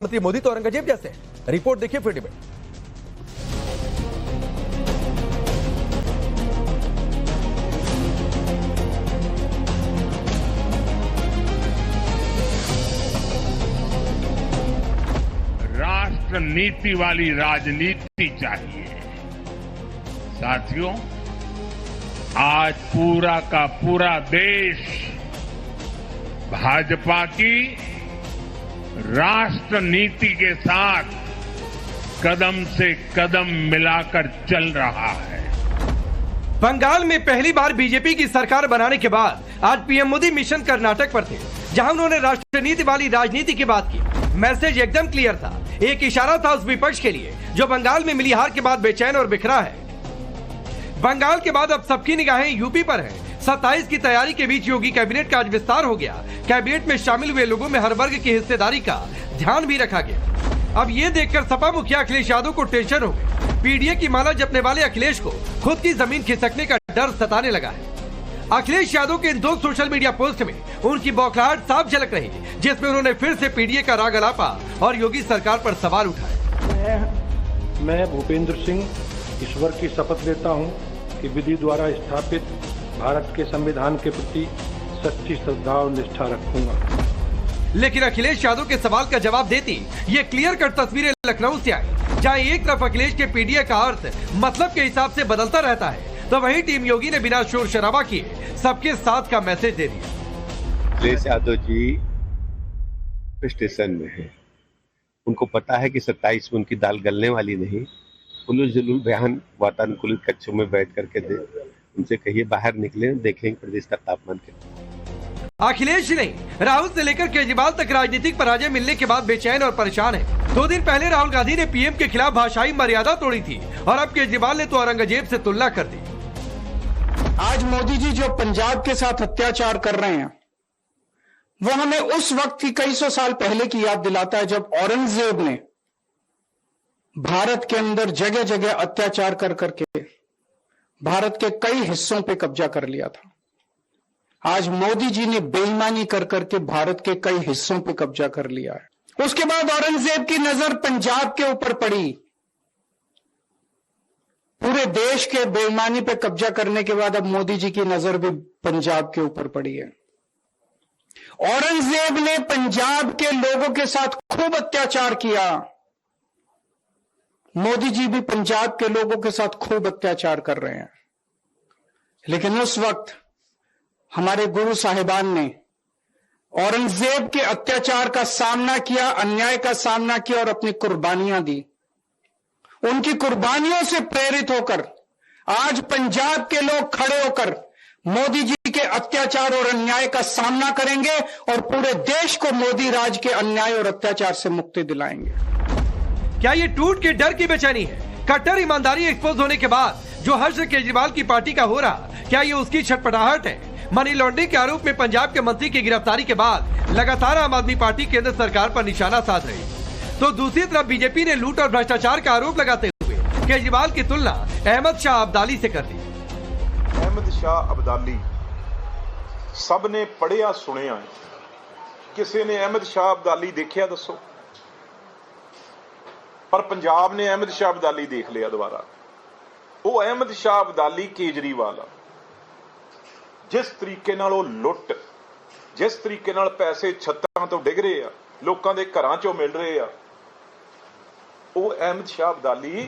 प्रधानमंत्री मोदी तो औरंगजेब जैसे हैं। रिपोर्ट देखिए फ्री डिबेट। राष्ट्र नीति वाली राजनीति चाहिए। साथियों, आज पूरा का पूरा देश भाजपा की राष्ट्र नीति के साथ कदम से कदम मिलाकर चल रहा है। बंगाल में पहली बार बीजेपी की सरकार बनाने के बाद आज पीएम मोदी मिशन कर्नाटक पर थे, जहां उन्होंने राष्ट्र नीति वाली राजनीति की बात की। मैसेज एकदम क्लियर था, एक इशारा था उस विपक्ष के लिए जो बंगाल में मिली हार के बाद बेचैन और बिखरा है। बंगाल के बाद अब सबकी निगाहें यूपी पर हैं। 27 की तैयारी के बीच योगी कैबिनेट का आज विस्तार हो गया। कैबिनेट में शामिल हुए लोगों में हर वर्ग की हिस्सेदारी का ध्यान भी रखा गया। अब ये देखकर सपा मुखिया अखिलेश यादव को टेंशन हो गई। पीडीए की माला जपने वाले अखिलेश को खुद की जमीन खिसकने का डर सताने लगा है। अखिलेश यादव के इन 2 सोशल मीडिया पोस्ट में उनकी बौखलाहट साफ झलक रही, जिसमें उन्होंने फिर से पीडीए का राग अलापा और योगी सरकार पर सवाल उठाए। मैं भूपेंद्र सिंह ईश्वर की शपथ लेता हूं कि विधि द्वारा स्थापित भारत के संविधान के प्रति सच्ची श्रद्धा और निष्ठा रखूंगा। लेकिन अखिलेश यादव के सवाल का जवाब देती ये क्लियर कट तस्वीरें लखनऊ से आई, जहां एक तरफ अखिलेश के पीडीए का अर्थ मतलब के हिसाब से बदलता रहता है, तो वहीं टीम योगी ने बिना शोर शराबा किए सबके साथ का मैसेज दे दिया। अखिलेश यादव जी स्टेशन में है, उनको पता है कि 27 में उनकी दाल गलने वाली नहीं। उलूल जुलूल बयान वातानुकूलित कक्षों में बैठ करके दे, उनसे कहिए बाहर निकले, देखेंगे प्रदेश का तापमान कितना। अखिलेश नहीं, राहुल से लेकर केजरीवाल तक राजनीतिक पराजय मिलने के बाद बेचैन और परेशान है। 2 दिन पहले राहुल गांधी ने पीएम के खिलाफ भाषाई मर्यादा तोड़ी थी और अब केजरीवाल ने तो औरंगजेब से तुलना कर दी। आज मोदी जी जो पंजाब के साथ अत्याचार कर रहे हैं, वो हमें उस वक्त की कई सौ साल पहले की याद दिलाता है जब औरंगजेब ने भारत के अंदर जगह जगह अत्याचार कर करके भारत के कई हिस्सों पे कब्जा कर लिया था। आज मोदी जी ने बेईमानी कर करके भारत के कई हिस्सों पे कब्जा कर लिया है। उसके बाद औरंगजेब की नजर पंजाब के ऊपर पड़ी। पूरे देश के बेईमानी पे कब्जा करने के बाद अब मोदी जी की नजर भी पंजाब के ऊपर पड़ी है। औरंगजेब ने पंजाब के लोगों के साथ खूब अत्याचार किया, मोदी जी भी पंजाब के लोगों के साथ खूब अत्याचार कर रहे हैं। लेकिन उस वक्त हमारे गुरु साहिबान ने औरंगजेब के अत्याचार का सामना किया, अन्याय का सामना किया और अपनी कुर्बानियां दी। उनकी कुर्बानियों से प्रेरित होकर आज पंजाब के लोग खड़े होकर मोदी जी के अत्याचार और अन्याय का सामना करेंगे और पूरे देश को मोदी राज के अन्याय और अत्याचार से मुक्ति दिलाएंगे। क्या ये टूट के डर की बेचैनी है? कट्टर ईमानदारी एक्सपोज होने के बाद जो हर्ष केजरीवाल की पार्टी का हो रहा, क्या ये उसकी छटपटाहट है? मनी लॉन्ड्रिंग के आरोप में पंजाब के मंत्री की गिरफ्तारी के बाद लगातार आम आदमी पार्टी केंद्र सरकार पर निशाना साध रही, तो दूसरी तरफ बीजेपी ने लूट और भ्रष्टाचार का आरोप लगाते हुए केजरीवाल की तुलना अहमद शाह अब्दाली से कर दी। अहमद शाह अब्दाली सब ने पढ़िया सुनिया, किसी ने अहमद शाह अब्दाली देखिया दसो? पर पंजाब ने अहमद शाह अब्दाली देख लिया दोबारा। वो अहमद शाह अब्दाली केजरीवाल जिस तरीके नाल वो लुट, जिस तरीके नाल पैसे छत्तां तो डिग रहे आ, लोकां दे घरां चों मिल रहे आ, वो अहमद शाह अब्दाली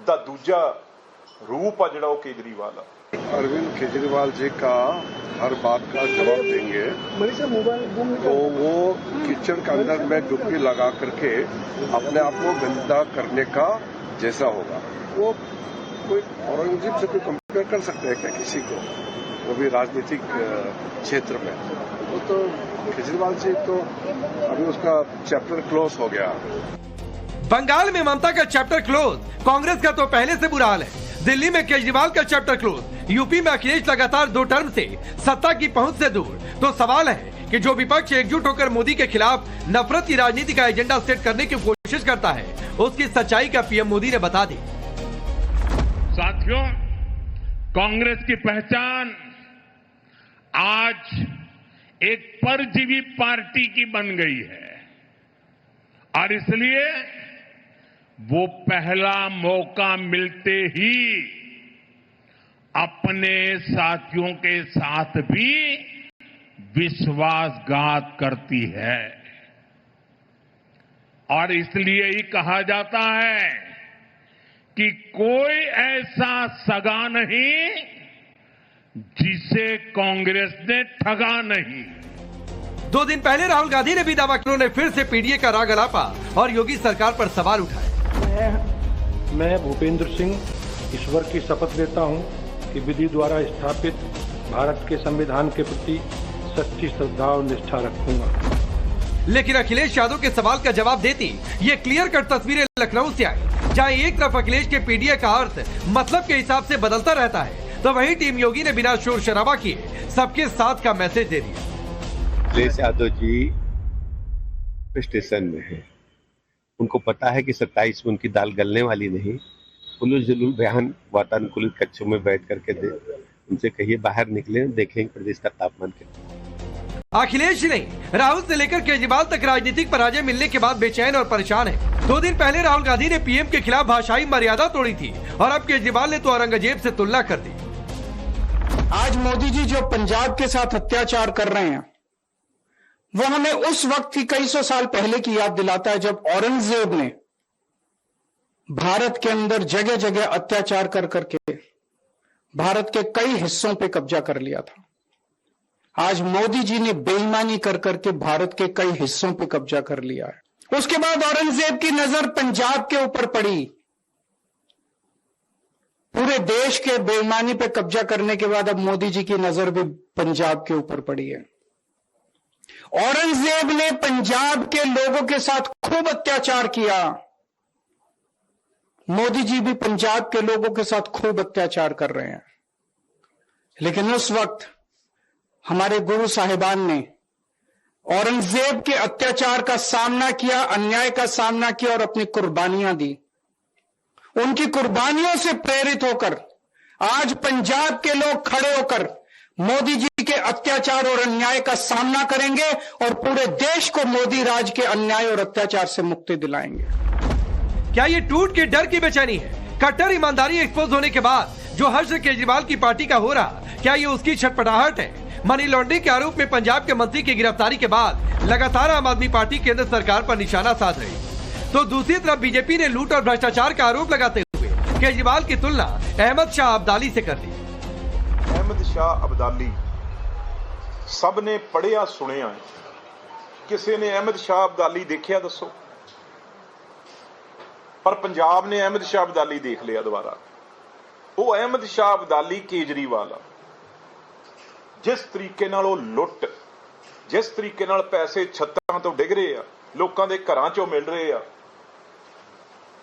दा दूजा रूप आ जिहड़ा वो केजरीवाल आ। अरविंद केजरीवाल जी का हर बात का जवाब देंगे तो वो किचन के अंदर में डुबकी लगा करके अपने आप को गंदा करने का जैसा होगा। वो कोई औरंगजेब से कोई कंपेयर कर सकते हैं क्या किसी को, वो भी राजनीतिक क्षेत्र में? वो तो केजरीवाल जी तो अभी उसका चैप्टर क्लोज हो गया। बंगाल में ममता का चैप्टर क्लोज, कांग्रेस का तो पहले से बुरा हाल है। दिल्ली में केजरीवाल का चैप्टर क्लोज, यूपी में अखिलेश लगातार 2 टर्म से सत्ता की पहुंच से दूर। तो सवाल है कि जो विपक्ष एकजुट होकर मोदी के खिलाफ नफरत की राजनीति का एजेंडा सेट करने की कोशिश करता है, उसकी सच्चाई का पीएम मोदी ने बता दी। साथियों, कांग्रेस की पहचान आज एक परजीवी पार्टी की बन गई है। और इसलिए वो पहला मौका मिलते ही अपने साथियों के साथ भी विश्वासघात करती है। और इसलिए ही कहा जाता है कि कोई ऐसा सगा नहीं जिसे कांग्रेस ने ठगा नहीं। 2 दिन पहले राहुल गांधी ने भी दावा किया, उन्होंने फिर से पीडीए का राग अलापा और योगी सरकार पर सवाल उठाए। मैं भूपेंद्र सिंह ईश्वर की शपथ लेता हूं कि विधि द्वारा स्थापित भारत के संविधान के प्रति सच्ची श्रद्धा और निष्ठा रखूंगा। लेकिन अखिलेश यादव के सवाल का जवाब देती ये क्लियर कट तस्वीरें लखनऊ से आई, जहां एक तरफ अखिलेश के पीडीए का अर्थ मतलब के हिसाब से बदलता रहता है, तो वहीं टीम योगी ने बिना शोर शराबा किए सबके साथ का मैसेज दे दिया। अखिलेश यादव जी स्टेशन में है, उनको पता है कि 27 में उनकी दाल गलने वाली नहीं। उलूल जुलूल बयान वातानुकूलित कक्षों में बैठ करके दे, उनसे कहिए बाहर निकले, देखेंगे प्रदेश का तापमान क्या। अखिलेश नहीं, राहुल से लेकर केजरीवाल तक राजनीतिक पराजय मिलने के बाद बेचैन और परेशान है। 2 दिन पहले राहुल गांधी ने पीएम के खिलाफ भाषाई मर्यादा तोड़ी थी और अब केजरीवाल ने तो औरंगजेब से तुलना कर दी। आज मोदी जी जो पंजाब के साथ अत्याचार कर रहे हैं, वो हमें उस वक्त की कई सौ साल पहले की याद दिलाता है जब औरंगजेब ने भारत के अंदर जगह जगह अत्याचार कर करके भारत के कई हिस्सों पे कब्जा कर लिया था। आज मोदी जी ने बेईमानी कर करके भारत के कई हिस्सों पे कब्जा कर लिया है। उसके बाद औरंगजेब की नजर पंजाब के ऊपर पड़ी। पूरे देश के बेईमानी पे कब्जा करने के बाद अब मोदी जी की नजर भी पंजाब के ऊपर पड़ी है। औरंगजेब ने पंजाब के लोगों के साथ खूब अत्याचार किया, मोदी जी भी पंजाब के लोगों के साथ खूब अत्याचार कर रहे हैं। लेकिन उस वक्त हमारे गुरु साहिबान ने औरंगजेब के अत्याचार का सामना किया, अन्याय का सामना किया और अपनी कुर्बानियां दी। उनकी कुर्बानियों से प्रेरित होकर आज पंजाब के लोग खड़े होकर मोदी जी के अत्याचार और अन्याय का सामना करेंगे और पूरे देश को मोदी राज के अन्याय और अत्याचार से मुक्ति दिलाएंगे। क्या ये टूट के डर की बेचैनी है? कट्टर ईमानदारी एक्सपोज होने के बाद जो हर्ष केजरीवाल की पार्टी का हो रहा, क्या ये उसकी छटपटाहट है? मनी लॉन्ड्रिंग के आरोप में पंजाब के मंत्री की गिरफ्तारी के बाद लगातार आम आदमी पार्टी केंद्र सरकार पर निशाना साध रही, तो दूसरी तरफ बीजेपी ने लूट और भ्रष्टाचार का आरोप लगाते हुए केजरीवाल की तुलना अहमद शाह अब्दाली से कर दी। अहमद शाह अब्दाली सब ने पढ़िया सुनिया, किसी ने अहमद शाह अब्दाली देखिया दसो? पर पंजाब ने अहमद शाह अब्दाली देख लिया दोबारा। वो अहमद शाह अब्दाली केजरीवाल आ, जिस तरीके नाल लुट, जिस तरीके नाल पैसे छत्तां तो डिग रहे आ, लोकां दे घरां चों मिल रहे आ,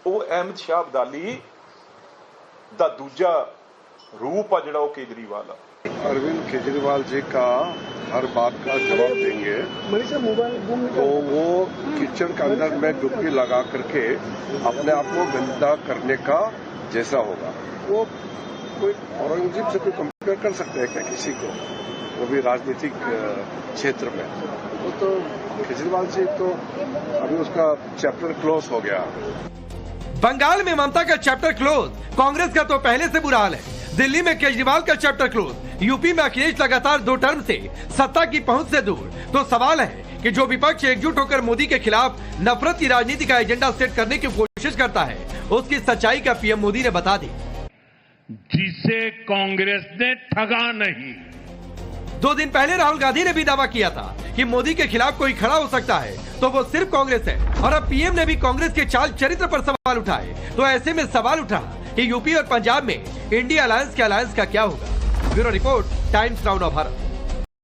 वो अहमद शाह अब्दाली दा दूजा रूप आ जिहड़ा वो केजरीवाल आ। अरविंद केजरीवाल जी का हर बात का जवाब देंगे तो वो किचन के अंदर में डुबकी लगा करके अपने आप को गंदा करने का जैसा होगा। वो कोई औरंगजेब से कोई कंपेयर कर सकते हैं क्या किसी को, वो भी राजनीतिक क्षेत्र में? वो तो केजरीवाल जी तो अभी उसका चैप्टर क्लोज हो गया। बंगाल में ममता का चैप्टर क्लोज, कांग्रेस का तो पहले से बुरा हाल है। दिल्ली में केजरीवाल का चैप्टर क्लोज, यूपी में अखिलेश लगातार 2 टर्म से सत्ता की पहुंच से दूर। तो सवाल है कि जो विपक्ष एकजुट होकर मोदी के खिलाफ नफरत की राजनीति का एजेंडा सेट करने की कोशिश करता है, उसकी सच्चाई का पीएम मोदी ने बता दी, जिसे कांग्रेस ने ठगा नहीं। 2 दिन पहले राहुल गांधी ने भी दावा किया था कि मोदी के खिलाफ कोई खड़ा हो सकता है तो वो सिर्फ कांग्रेस है। और अब पीएम ने भी कांग्रेस के चाल चरित्र पर सवाल उठाए। तो ऐसे में सवाल उठा कि यूपी और पंजाब में इंडिया अलायंस के अलायंस का क्या होगा। Bureau report, times now Bharat.